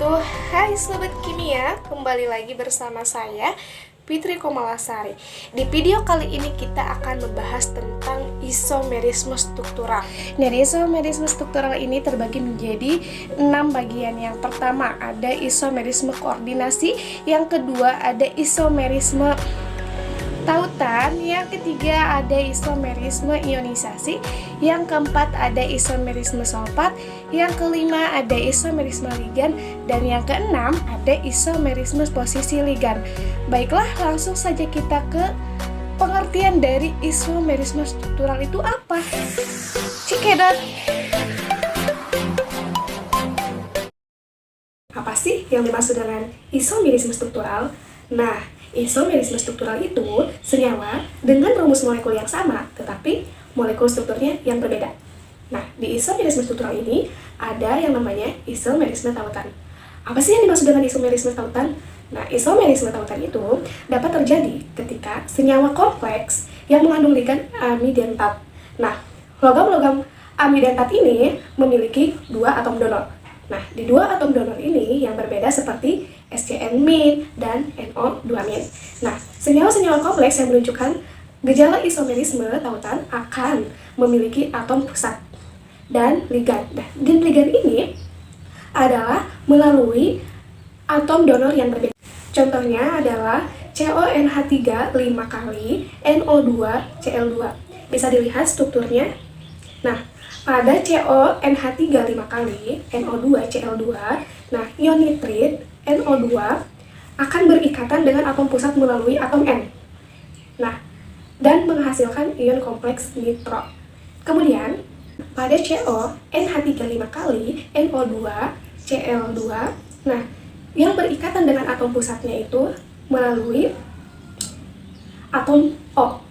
Halo, hai Sobat Kimia, kembali lagi bersama saya, Fitri Komalasari. Di video kali ini kita akan membahas tentang isomerisme struktural. Dari isomerisme struktural ini terbagi menjadi 6 bagian. Yang pertama ada isomerisme koordinasi, yang kedua ada isomerisme tautan, yang ketiga ada isomerisme ionisasi, yang keempat ada isomerisme sulfat, yang kelima ada isomerisme ligan, dan yang keenam ada isomerisme posisi ligan. Baiklah, langsung saja kita ke pengertian dari isomerisme struktural itu apa. Cikedot. Apa sih yang dimaksud dengan isomerisme struktural? Nah, isomerisme struktural itu senyawa dengan rumus molekul yang sama, tetapi molekul strukturnya yang berbeda. Nah, di isomerisme struktural ini ada yang namanya isomerisme tautan. Apa sih yang dimaksud dengan isomerisme tautan? Nah, isomerisme tautan itu dapat terjadi ketika senyawa kompleks yang mengandung ligan amidentat. Nah, logam-logam amidentat ini memiliki dua atom donor. Nah, di dua atom donor ini yang berbeda seperti SCN- dan NO2-. Nah, senyawa-senyawa kompleks yang menunjukkan gejala isomerisme tautan akan memiliki atom pusat dan ligan. Nah, dan ligan ini adalah melalui atom donor yang berbeda. Contohnya adalah CONH3 5 kali NO2 Cl2. Bisa dilihat strukturnya. Nah, pada CONH3 5 kali NO2 Cl2, nah ion nitrit NO2 akan berikatan dengan atom pusat melalui atom N. Nah, dan menghasilkan ion kompleks nitro. Kemudian, pada CONH3 5 kali NO2 Cl2, nah, yang berikatan dengan atom pusatnya itu melalui atom O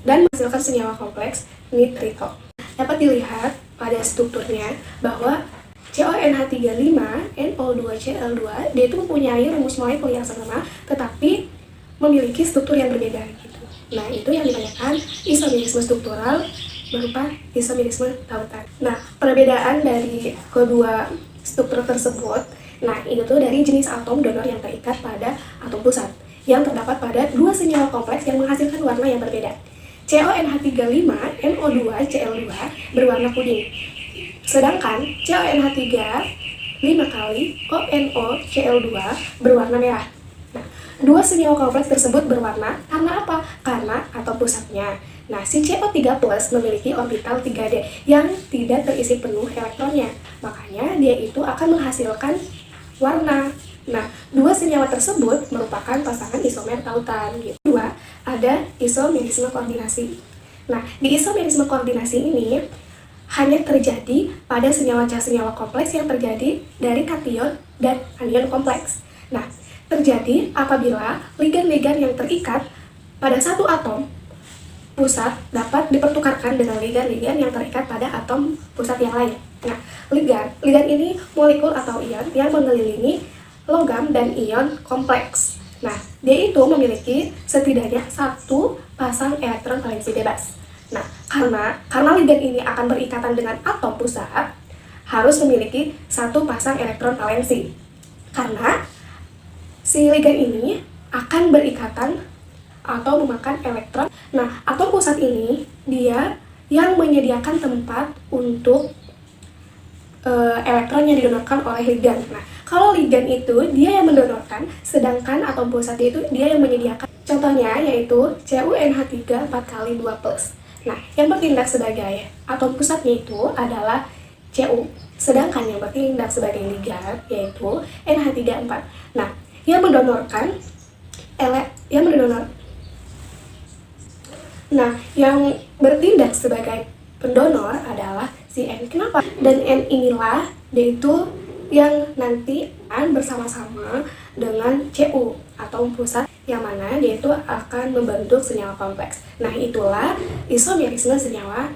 dan menghasilkan senyawa kompleks nitrito. Dapat dilihat pada strukturnya bahwa CONH35 NO2 Cl2 dia itu mempunyai rumus molekul yang sama tetapi memiliki struktur yang berbeda gitu. Nah, itu yang dinamakan isomerisme struktural berupa isomerisme tautan. Nah, perbedaan dari kedua struktur tersebut, nah itu tuh dari jenis atom donor yang terikat pada atom pusat yang terdapat pada dua senyawa kompleks yang menghasilkan warna yang berbeda. CONH35 NO2 Cl2 berwarna kuning. Sedangkan CONH3 5 kali ONO Cl2 berwarna merah. Nah, dua senyawa kompleks tersebut berwarna karena apa? Karena atom pusatnya. Nah, si CO3+ memiliki orbital 3D yang tidak terisi penuh elektronnya. Makanya dia itu akan menghasilkan warna. Nah, dua senyawa tersebut merupakan pasangan isomer tautan. Gitu. Dua, ada isomerisme koordinasi. Nah, di isomerisme koordinasi ini hanya terjadi pada senyawa-senyawa kompleks yang terjadi dari kation dan anion kompleks. Nah, terjadi apabila ligan-ligan yang terikat pada satu atom pusat dapat dipertukarkan dengan ligan-ligan yang terikat pada atom pusat yang lain. Nah, ligan ini molekul atau ion yang mengelilingi logam dan ion kompleks. Nah, dia itu memiliki setidaknya satu pasang elektron valensi bebas. Nah, karena ligan ini akan berikatan dengan atom pusat, harus memiliki satu pasang elektron valensi. Karena si ligan ini akan berikatan atau memakan elektron. Nah, atom pusat ini dia yang menyediakan tempat untuk elektron yang didonorkan oleh ligan. Nah, kalau ligan itu dia yang mendonorkan, sedangkan atom pusat itu dia yang menyediakan. Contohnya yaitu CuNH3 4 kali 2+. Nah, yang bertindak sebagai atom pusatnya itu adalah Cu, sedangkan yang bertindak sebagai ligan yaitu NH34. Nah, yang mendonorkan yang bertindak sebagai pendonor adalah si N. Kenapa? Dan N inilah dia itu yang nanti akan bersama-sama dengan Cu, atom pusat yang mana dia itu akan membentuk senyawa kompleks. Nah, itulah isomerisme senyawa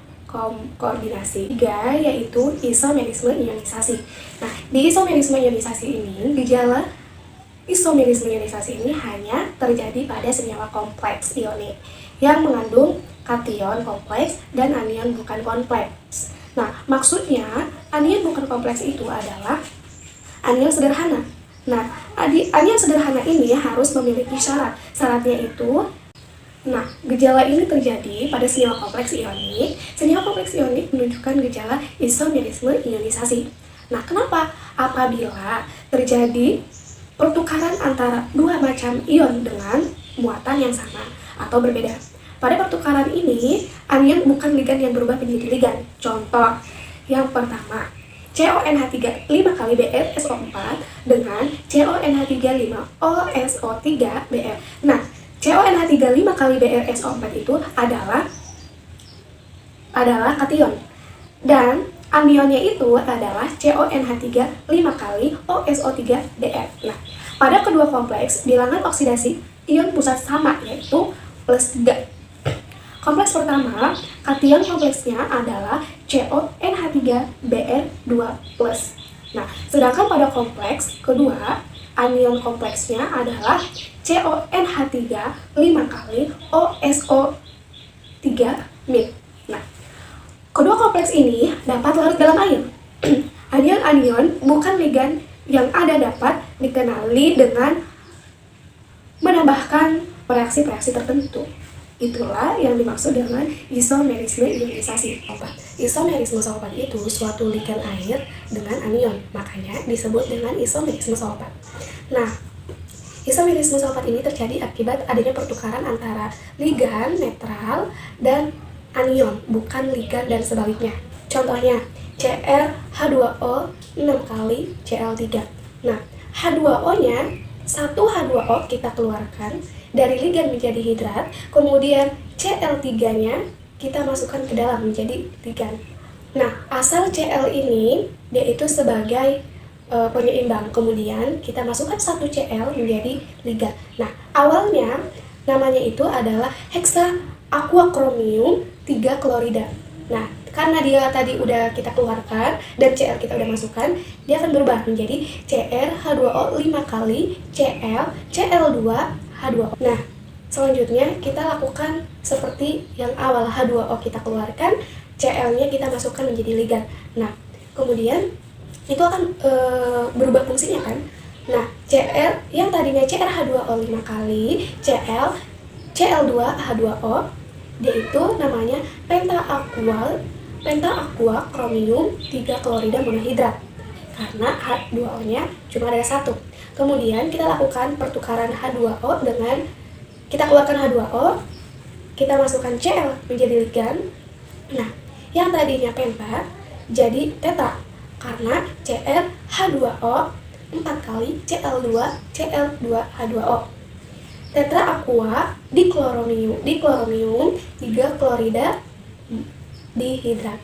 koordinasi. Tiga, yaitu isomerisme ionisasi. Nah, di isomerisme ionisasi ini, gejala isomerisme ionisasi ini hanya terjadi pada senyawa kompleks ionik yang mengandung kation kompleks dan anion bukan kompleks. Nah, maksudnya anion bukan kompleks itu adalah anion sederhana. Nah, anion sederhana ini harus memiliki syarat. Syaratnya itu, nah, gejala ini terjadi pada senyawa kompleks ionik. Senyawa kompleks ionik menunjukkan gejala isomerisme ionisasi. Nah, kenapa? Apabila terjadi pertukaran antara dua macam ion dengan muatan yang sama atau berbeda. Pada pertukaran ini, anion bukan ligan yang berubah menjadi ligan. Contoh, yang pertama, CONH3 5 kali BrSO4 dengan CONH3 5OSO3 Br. Nah, CONH3 5 kali BrSO4 itu adalah kation. Dan anionnya itu adalah CONH3 5 kali OSO3 Br. Nah, pada kedua kompleks, bilangan oksidasi ion pusat sama, yaitu +3. Kompleks pertama, kation kompleksnya adalah CONH3Br2+. Nah, sedangkan pada kompleks kedua, anion kompleksnya adalah CONH3 5 kali OSO3-. Nah, kedua kompleks ini dapat larut dalam air. Anion-anion bukan ligan yang ada dapat dikenali dengan menambahkan reaksi-reaksi tertentu. Itulah yang dimaksud dengan isomerisme ionisasi. Isomerisme solvat itu suatu ligan air dengan anion, makanya disebut dengan isomerisme solvat. Nah, isomerisme solvat ini terjadi akibat adanya pertukaran antara ligan netral dan anion, bukan ligan dan sebaliknya. Contohnya, CrH2O 6 kali Cl3. Nah, H2O-nya, 1 H2O kita keluarkan dari ligan menjadi hidrat, kemudian Cl3-nya kita masukkan ke dalam menjadi ligan. Nah, asal Cl ini dia itu sebagai penyeimbang, kemudian kita masukkan 1 Cl menjadi ligan. Nah, awalnya namanya itu adalah heksa aqua chromium 3 klorida. Nah, karena dia tadi udah kita keluarkan dan Cl kita udah masukkan, dia akan berubah menjadi CrH2O 5 kali Cl2 H2O. Nah, selanjutnya kita lakukan seperti yang awal, H2O kita keluarkan, Cl-nya kita masukkan menjadi ligan. Nah, kemudian itu akan berubah fungsinya kan. Nah, Cl yang tadinya CrH2O 5 kali Cl2 H2O, dia itu namanya penta-aqua chromium 3 klorida monohidrat. Karena H2O-nya cuma ada 1. Kemudian kita lakukan pertukaran H2O dengan, kita keluarkan H2O, kita masukkan Cl menjadi ligan. Nah, yang tadinya penta jadi teta karena CrH2O 4 kali Cl2 H2O. Tetra aqua dichloromium 3 klorida dihidrat.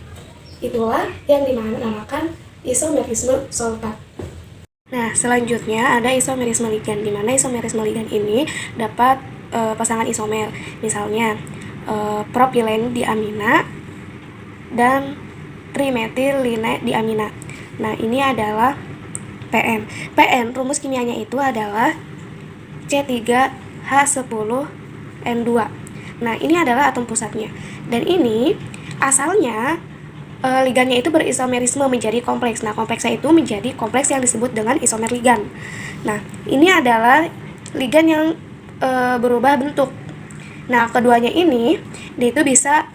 Itulah yang dinamakan isomerisme solvat. Nah, selanjutnya ada isomerisme ligan, di mana isomerisme ligan ini dapat pasangan isomer. Misalnya, propilen diamina dan trimetil-line diamina. Nah, ini adalah PN. PN, rumus kimianya itu adalah C3H10N2. Nah, ini adalah atom pusatnya. Dan ini asalnya ligannya itu berisomerisme menjadi kompleks. Nah, kompleksnya itu menjadi kompleks yang disebut dengan isomer ligan. Nah, ini adalah ligan yang berubah bentuk. Nah, keduanya ini dia itu bisa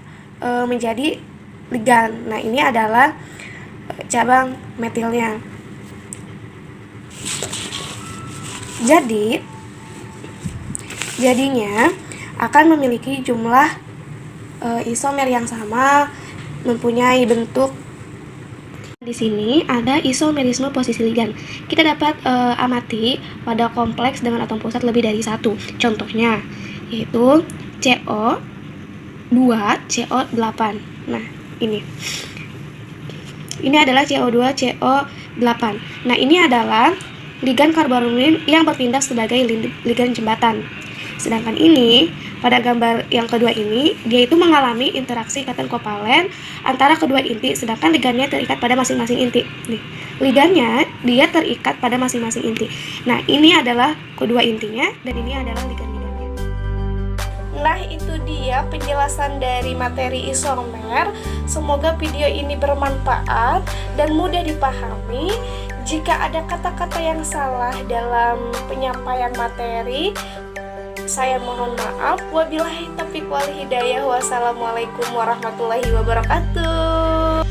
menjadi ligan. Nah, ini adalah cabang metilnya. Jadinya akan memiliki jumlah isomer yang sama, mempunyai bentuk. Di sini ada isomerisme posisi ligan. Kita dapat amati pada kompleks dengan atom pusat lebih dari 1. Contohnya yaitu CO2 CO8. Nah, ini adalah CO2 CO8. Nah, ini adalah ligan karbonil yang bertindak sebagai ligan jembatan. Sedangkan ini pada gambar yang kedua ini, dia itu mengalami interaksi ikatan kovalen antara kedua inti, sedangkan ligannya terikat pada masing-masing inti. Nih, ligannya dia terikat pada masing-masing inti. Nah, ini adalah kedua intinya dan ini adalah ligan-ligannya. Nah, itu dia penjelasan dari materi isomer. Semoga video ini bermanfaat dan mudah dipahami. Jika ada kata-kata yang salah dalam penyampaian materi, saya mohon maaf. Wabillahi taufiq wal hidayah. Wassalamualaikum warahmatullahi wabarakatuh.